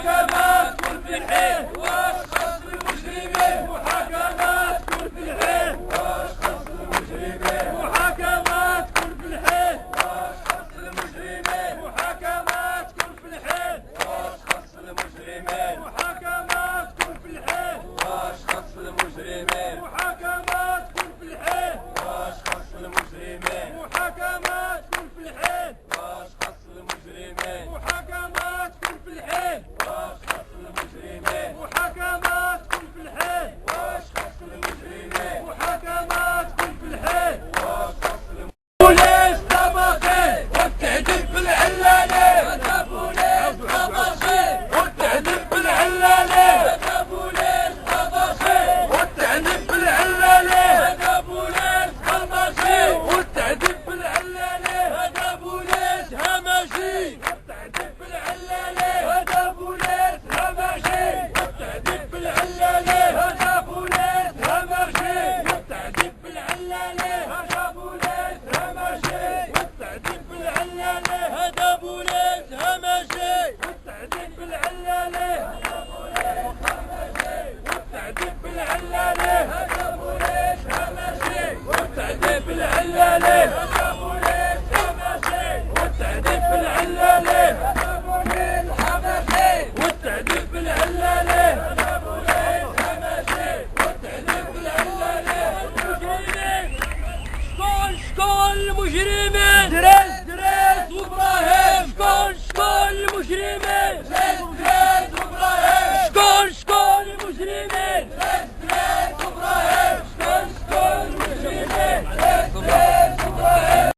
محاكمات كل في الحين واشخاص المجرمين محاكمات كل في الحين واشخاص المجرمين محاكمات كل في الحين واشخاص المجرمين محاكمات كل في الحين واشخاص المجرمين محاكمات كل في الحين واشخاص المجرمين محاكمات كل في الحين واشخاص المجرمين محاكمات كل في الحين واشخاص المجرمين محاكمات كل في الحين واشخاص المجرمين محاكمات كل في الحين واشخاص المجرمين محاكمات كل في الحين واشخاص بوليس طبقي والتعذيب بالعلالي هذا بوليس طبقي والتعذيب بالعلالي هذا بوليس طبقي والتعذيب بالعلالي هذا بوليس طبقي والتعذيب بالعلالي هذا بوليس همجي والتعذيب بالعلالي هذا بوليس همجي والتعذيب بالعلالي هذا بوليس همجي والتعذيب بالعلالي هذا بوليس همجي والتعذيب بالعلالي هذا بوليس همجي والتعذيب بالعلالي والتعذيب بالعلالي هذا بوليس همجي والتعذيب بالعلالي هذا بوليس همجي والتعذيب بالعلالي هذا بوليس همجي والتعذيب بالعلالي هذا بوليس همجي والتعذيب بالعلالي المجرمين شكون المجرمين